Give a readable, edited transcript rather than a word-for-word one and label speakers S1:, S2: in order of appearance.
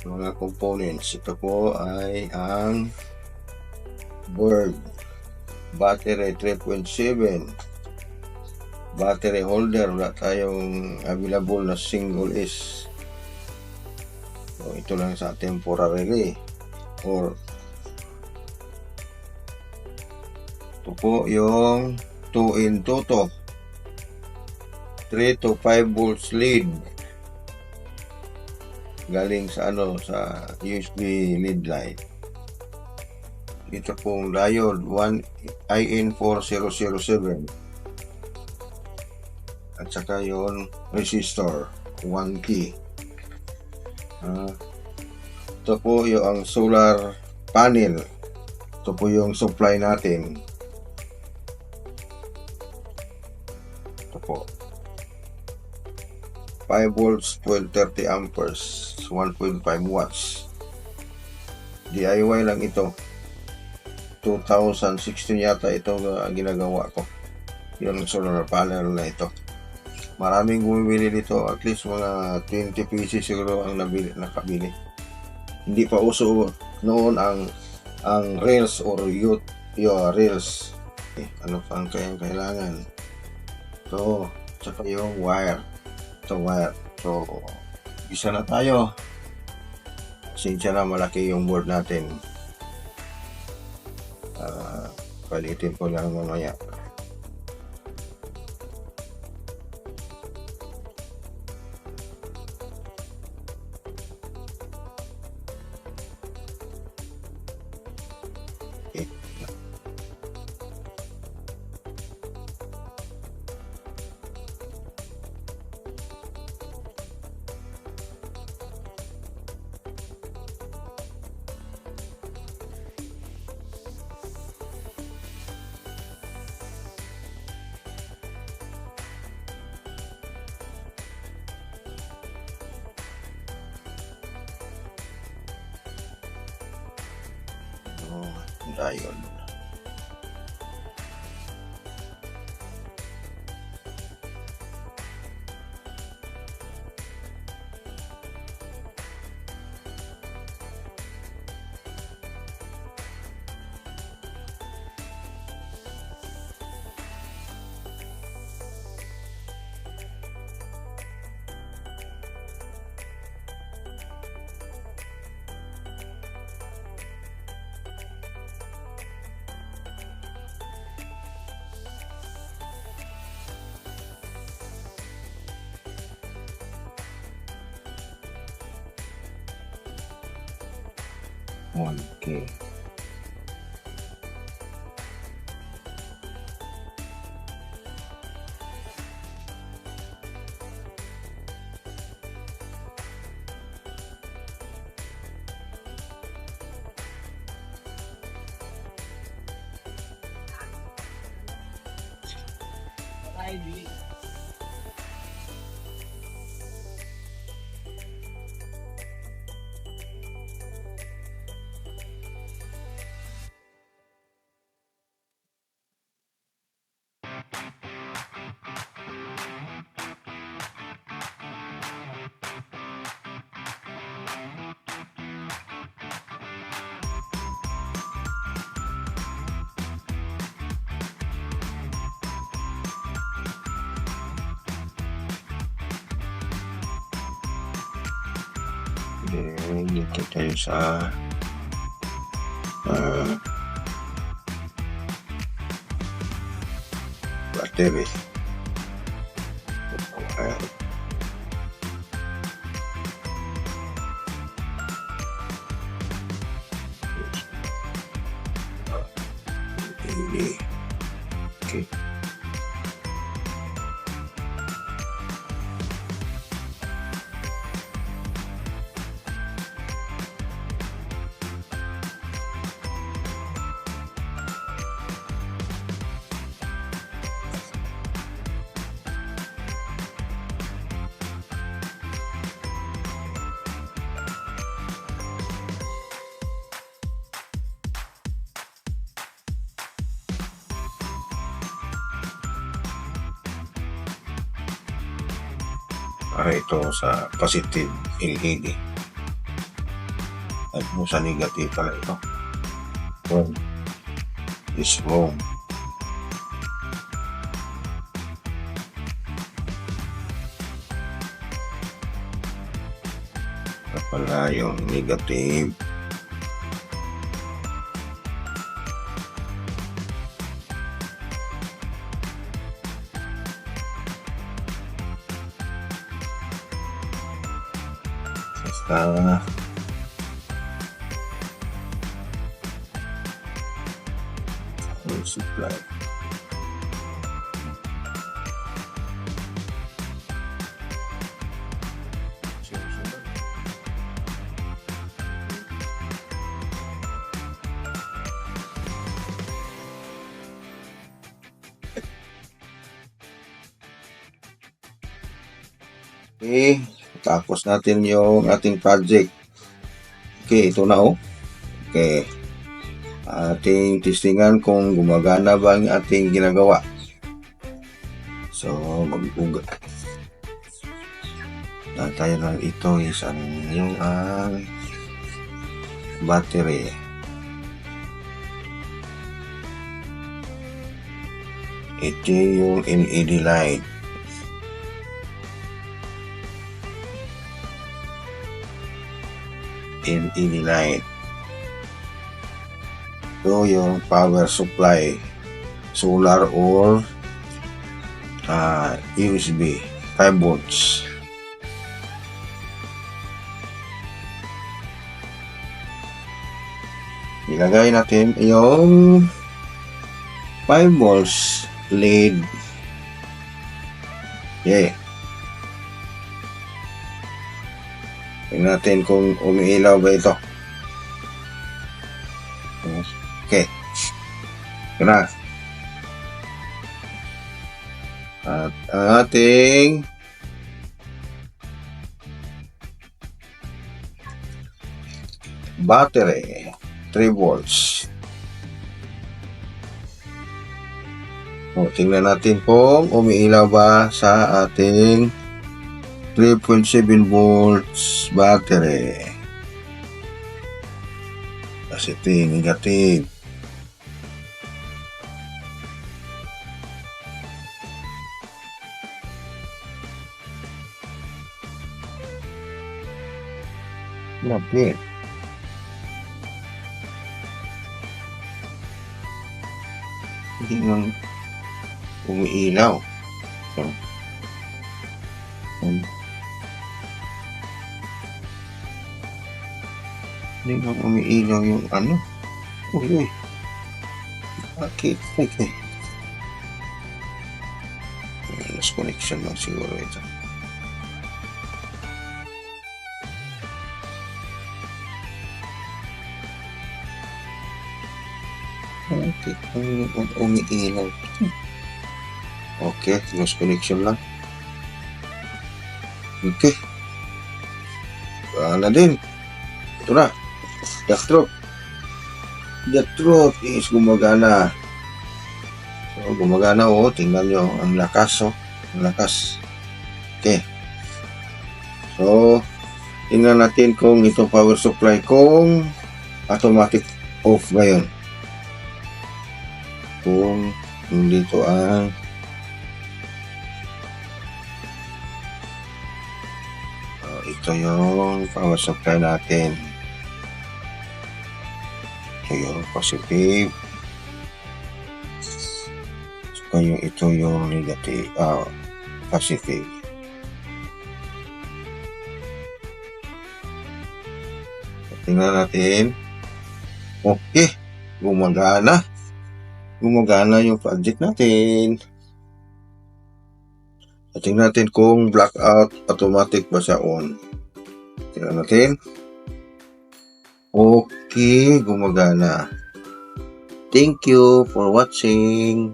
S1: mga components. Ito po ay ang board, battery 3.7, battery holder, wala tayong available na single is. So, ito lang sa temporarily, or ito po yung 2 in 2 to 3 to 5 volts lead galing sa sa USB lead light. Ito pong diode 1IN4007 at saka yung resistor 1 key. Ito po yung solar panel. Ito po yung supply natin. Ito po 5 volts 1230 amperes 1.5 watts. DIY lang ito. 2016 yata ito ginagawa ko, yung solar panel na ito. Maraming bumibili dito, at least mga 20 pieces siguro ang nakabili. Hindi pa uso noon ang rails or rails. Ano pa ang kailangan? Ito, tsaka yung wire. Ito wire. So, isa na tayo. Sinsya na malaki yung board natin. Palitin ko lang mamaya. Okay. Diode. Okay. Dito tayo sa battery. Okay. Para ito sa positive LED. At sa negative pala ito. Wrong is wrong. Ito pala yung negative. Basta supply. Okay, tapos natin yung ating project. Okay, ito na oh. Okay. Ating testingan kung gumagana ba ang ating ginagawa. So, mag-ugat. Tayo lang ito is yung battery. Ito yung LED light. LED light. Ito yung power supply, solar or USB 5 volts. Ilagay natin yung 5 volts LED. Okay. Tingnan natin kung umiilaw ba ito. Okay. Ito na. At ating battery 3 volts. O, tingnan natin kung umiilaw ba sa ating 3.7 volts battery. Positive, negative. Lapit. Hindi lang umiilaw. So, hindi lang umiilaw yung ano. Uy. Bakit? Okay. Lost connection lang siguro ito. Okay, umiilaw. Okay, lost connection lang. Okay. Na din. Ito na. The truth is gumagana. So, gumagana oh. Tingnan nyo. Ang lakas oh. Ang lakas. Okay. So, tingnan natin kung ito power supply kung automatic off ba yun. Kung dito ang ito yung power supply natin. Ito yung positive. So, ito yung negative. Positive. Tingnan natin. Okay. Gumagana. Gumagana yung project natin. Tingnan natin kung blackout automatic ba siya on. Tingnan natin. Okay, gumagana. Thank you for watching.